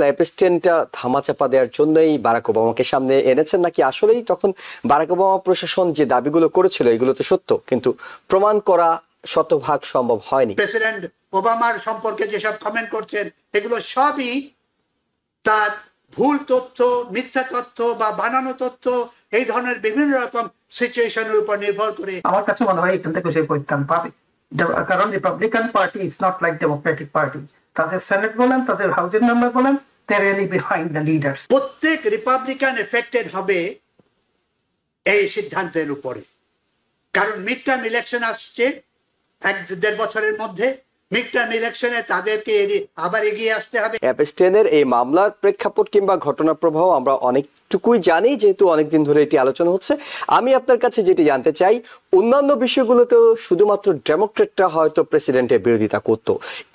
এপস্টেনটা ধামাচাপা দেওয়ার জন্যই বারাক ওবামাকে সামনে এনেছেন, নাকি আসলেই তখন বারাক ওবামা প্রশাসন যে দাবিগুলো করেছিল এগুলো তো সত্য, কিন্তু প্রমাণ করা শতভাগ সম্ভব হয়নি? প্রেসিডেন্ট ওবামার সম্পর্কে যেসব কমেন্ট করছেন এগুলো সবই তার ভুল তথ্য, মিথ্যা তথ্য বা বানানো তথ্য, এই ধরনের বিভিন্ন রকম সিচুয়েশনের উপর নির্ভর করে আমার কাছে মনে হয় এখান থেকে সে পরিত্রাণ পাবে, কারণ Republican party is not like Democratic party. তাদের সেনেট বলেন, তাদের হাউসের মেম্বার বলেন, they really behind the leaders. প্রত্যেক রিপাবলিকান এফেক্টেড হবে এই সিদ্ধান্তের উপরে, কারণ মিড টার্ম ইলেকশন আসছে 1-1.5 বছরের মধ্যে। মিড টার্ম ইলেকশনে তাদেরকে আবার এগিয়ে আসতে হবে। এপস্টেনের এই মামলার প্রেক্ষাপট কিংবা ঘটনা প্রবাহ আমরা অনেকটুকুই জানি, যেহেতু অনেকদিন ধরে এটি আলোচনা হচ্ছে। আমি আপনার কাছে যেটি জানতে চাই, অন্যান্য বিষয়গুলোতেও শুধুমাত্র ডেমোক্রেটরা হয়তো প্রেসিডেন্টের বিরোধিতা করত,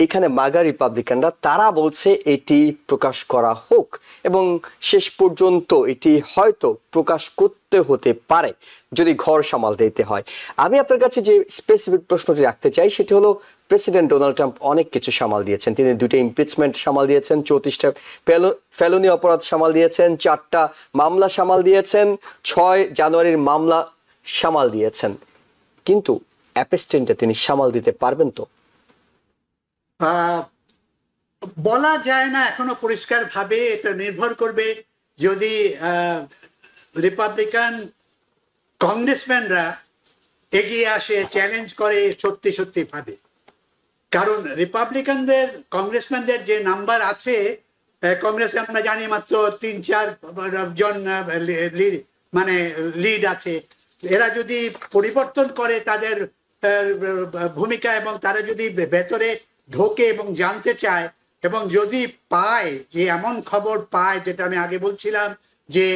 এখানে মাগা রিপাবলিকানরা তারা বলছে এটি প্রকাশ করা হোক, এবং শেষ পর্যন্ত এটি হয়তো প্রকাশ করতে হতে পারে যদি ঘর সামাল দিতে হয়। আমি আপনার কাছে যে স্পেসিফিক প্রশ্নটি রাখতে চাই সেটি হলো, প্রেসিডেন্ট ডোনাল্ড ট্রাম্প অনেক কিছু সামাল দিয়েছেন। তিনি 2টা ইমপিচমেন্ট সামাল দিয়েছেন, 34টা ফেলনি অপরাধ সামাল দিয়েছেন, 4টা মামলা সামাল দিয়েছেন, 6 জানুয়ারির মামলা সামাল দিয়েছেন, কিন্তু এপস্টেনটা তিনি সামাল দিতে পারবেন তো? বলা যায় না এখনো পরিষ্কার ভাবে। এটা নির্ভর করবে যদি রিপাবলিকান কংগ্রেসম্যানরা এগিয়ে আসে, চ্যালেঞ্জ করে সত্যি সত্যি ভাবে। কারণ রিপাবলিকানদের কংগ্রেসম্যানদের যে নাম্বার আছে কংগ্রেসে, আমরা জানি মাত্র 3-4 জন মানে লিড আছে। এরা যদি পরিবর্তন করে তাদের ভূমিকা, এবং তারা যদি ভেতরে ঢোকে এবং জানতে চায়, এবং যদি পায় যে এমন খবর পায়, যেটা আমি আগে বলছিলাম যে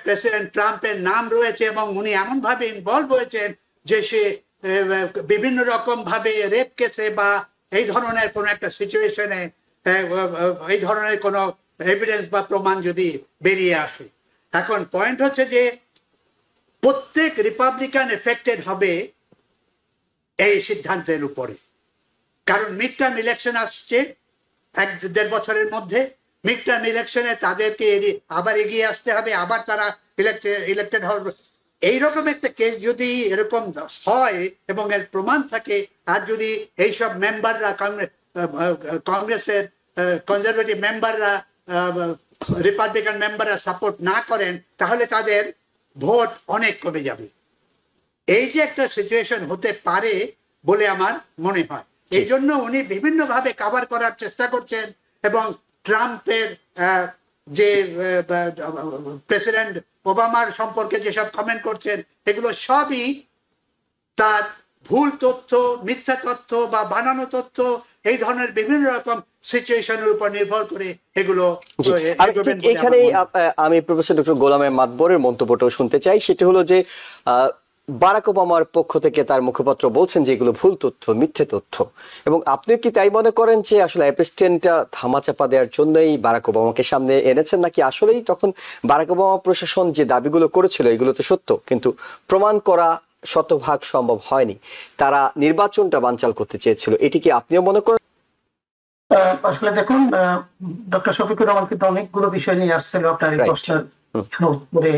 প্রেসিডেন্ট ট্রাম্পের নাম রয়েছে এবং উনি এমনভাবে ইনভলভ হয়েছেন যে সে বিভিন্ন রকম ভাবে রেপ কেসে বা এই ধরনের কোনো একটা সিচুয়েশনে এই ধরনের কোনো এভিডেন্স বা প্রমাণ যদি বেরিয়ে আসে। এখন পয়েন্ট হচ্ছে যে প্রত্যেক রিপাবলিকান এফেক্টেড হবে এই সিদ্ধান্তের উপরে, কারণ মিড টার্ম ইলেকশন আসছে 1-1.5 বছরের মধ্যে। মিড টার্ম ইলেকশনে তাদেরকে আবার এগিয়ে আসতে হবে, আবার তারা ইলেক্টেড হবে। এইরকম একটা কেস যদি এরকম হয় এবং এর প্রমাণ থাকে, আর যদি এইসব মেম্বাররা কংগ্রেসের কনজারভেটিভ মেম্বাররা রিপাবলিকান মেম্বাররা সাপোর্ট না করেন, তাহলে তাদের ভোট অনেক কমে যাবে। এই যে একটা সিচুয়েশন হতে পারে বলে আমার মনে হয়। এই জন্য উনি বিভিন্নভাবে কভার করার চেষ্টা করছেন, এবং ট্রাম্পের যে প্রেসিডেন্ট ওবামার সম্পর্কে যেসব কমেন্ট করছেন এগুলো সবই তার ভুল তথ্য, মিথ্যা তথ্য বা বানানো তথ্য, এই ধরনের বিভিন্ন রকম সিচুয়েশনের উপর নির্ভর করে এগুলো। এখানে আমি প্রফেসর ডক্টর গোলাম মাতবরের মন্তব্যটাও শুনতে চাই। সেটা হলো যে বারাক ওবামার পক্ষ থেকে তার মুখপাত্র বলছেন যে এগুলো ভুল তথ্য, মিথ্যে তথ্য, এবং আপনি কি তাই মনে করেন যে আসলে এপস্টেনটা ধামাচাপা দেওয়ার জন্যই বারাক ওবামাকে সামনে এনেছেন, নাকি আসলেই তখন বারাক ওবামা প্রশাসন যে দাবিগুলো করেছিল এগুলো তো সত্য, কিন্তু প্রমাণ করা শতভাগ সম্ভব হয়নি? তারা নির্বাচনটা বানচাল করতে চেয়েছিল, এটি কি আপনিও মনে করেন? আসলে দেখুন, ডক্টর শফিকুর রহমান কিন্তু অনেকগুলো বিষয় নিয়ে আসছিল আপনার এই প্রশ্নের উত্তরে।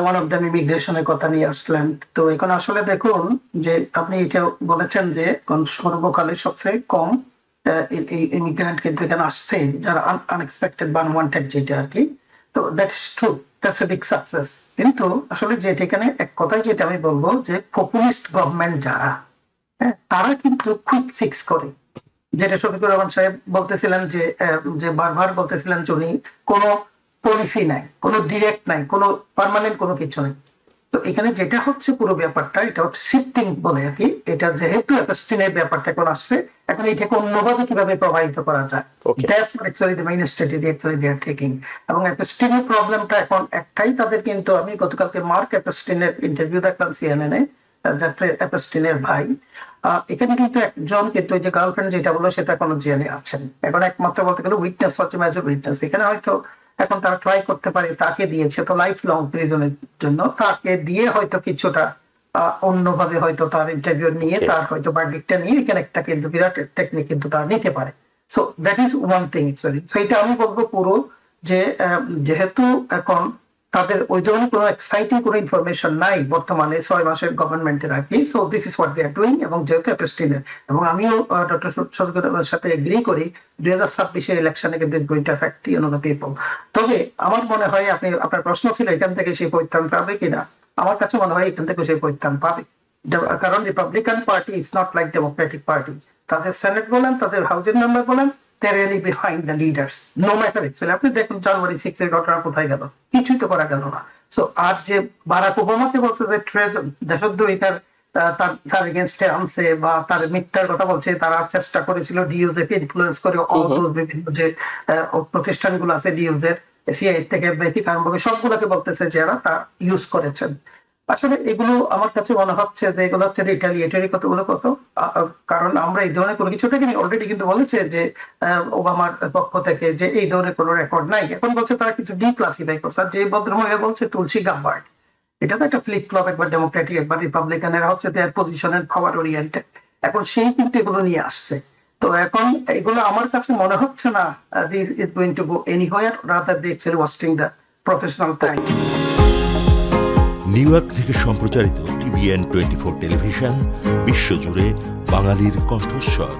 ওয়ান অফ দ্য ইমিগ্রেশনের কথা নিয়ে আসলেন। তো এখন আসলে দেখুন যে আপনি এটা বলেছেন যে সর্বকালে সবচেয়ে কম ইমিগ্রেন্ট কিন্তু এখানে আসছে, যারা আনএক্সপেক্টেড বা আনওয়ান্টেড, যেটা আর কি। তো that is true, that's a big success. কিন্তু আসলে যেটা এখানে এক কথায় যেটা আমি বলবো যে পপুলিস্ট গভর্নমেন্ট যারা, তারা কিন্তু কুইক ফিক্স করে, যেটা শফিকুর রহমান সাহেব বলতেছিলেন যে বারবার বলতেছিলেন যে উনি কোনো পলিসি নাই, কোনো ডিরেক্ট নাই, কোনো পার্মানেন্ট কোনো কিছু নেই। তো এখানে যেটা হচ্ছে পুরো ব্যাপারটা, এটা হচ্ছে শিফটিং বলে আর কি। এটা যেহেতু এপস্টিনের ব্যাপারটা এখন আসছে, এখন এটাকে অন্যভাবে কিভাবে প্রভাবিত করা যায়, that's actually the main strategy actually they are taking. এবং এপস্টিনের প্রবলেমটা এখন একটাই তাদের, কিন্তু আমি গতকালকে মার্ক এপস্টিনের ইন্টারভিউ দেখলাম সিএনএন-এ, এপস্টিনের ভাই। এখানে কিন্তু একজন, কিন্তু ওই যে গার্লফ্রেন্ড যেটা বললো সেটা এখনো জেলে আছেন। এখন একমাত্র বলতে গেলে উইটনেস হচ্ছে মেজর উইটনেস। এখানে হয়তো এখন তারা ট্রাই করতে পারে তাকে দিয়ে, সে তো লাইফ লং প্রিজনের জন্য, তাকে দিয়ে হয়তো কিছুটা অন্যভাবে হয়তো তার ইন্টারভিউ নিয়ে তার হয়তো ভার্ডিক্টটা নিয়ে এখানে একটা কিন্তু বিরাট টেকনিক কিন্তু তারা নিতে পারে। So that is one thing actually. So এটা আমি বলবো পুরো যে যেহেতু এখন তাদের ওই ধরনের কোনো এক্সাইটিং কোনো ইনফরমেশন নাই বর্তমানে 6 মাসের গভর্নমেন্টের আগে, so this is what they are doing. এবং যেহেতু অ্যাপেস্টিনের, এবং আমিও ডক্টর শফিকুরের সাথে এগ্রি করি 2026 ইলেকশনে this going to effect the people. তবে আমার মনে হয় আপনার প্রশ্ন ছিল এখান থেকে সেই পরিত্রাণ পাবে কিনা, আমার কাছে মনে হয় এখান থেকে সেই পরিত্রাণ পাবে। কারণ Republican party is not like Democratic party. তাদের সেনেট বলেন, তাদের হাউজের মেম্বার বলেন, they're really behind the leaders, no matter actually। আপনি দেখুন জানুয়ারি 6 এর ঘটনা কোথায় গেল, কিছুই তো করা গেল না। সো আর যে বারাক ওবামাকে বলছে যে ট্রেজন দেশদ্রোহিতার তার এগেনস্টে আনছে বা তার মিথ্যার কথা বলছে, তারা চেষ্টা করেছিল ডিওজে কে ইনফ্লুয়েন্স করে বিভিন্ন যে প্রতিষ্ঠানগুলো আছে ডিওজের, সিআই থেকে বেথিক আরম্ভ করে সবগুলোকে বলতেছে যে এরা তা ইউজ করেছেন। আসলে এগুলো আমার কাছে মনে হচ্ছে যে এগুলো হচ্ছে রিটালিয়েটরি কতগুলো কারণ আমরা এই ধরনের কোনো কিছু থেকে অলরেডি কিন্তু বলেছে যে ওবামার পক্ষ থেকে যে এই ধরনের কোনো রেকর্ড নাই। এখন বলছে তারা কিছু ডিক্লাসিফাই করছে। আর যে ভদ্রমহিলা বলছে তুলসী গাম্বার্ড, এটা তো একটা ফ্লিপ ফ্লপ, একবার ডেমোক্রেটিক একবার রিপাবলিকানেরা হচ্ছে দেয়ার পজিশনের পাওয়ার ওরিয়েন্টেড। এখন সেই কিন্তু এগুলো নিয়ে আসছে। তো এখন এগুলো আমার কাছে মনে হচ্ছে না this is going to go anywhere, rather they actually wasting the professional time. New York থেকে সম্প্রচারিত TVN 24 টেলিভিশন বিশ্বজুড়ে বাঙালির কণ্ঠস্বর।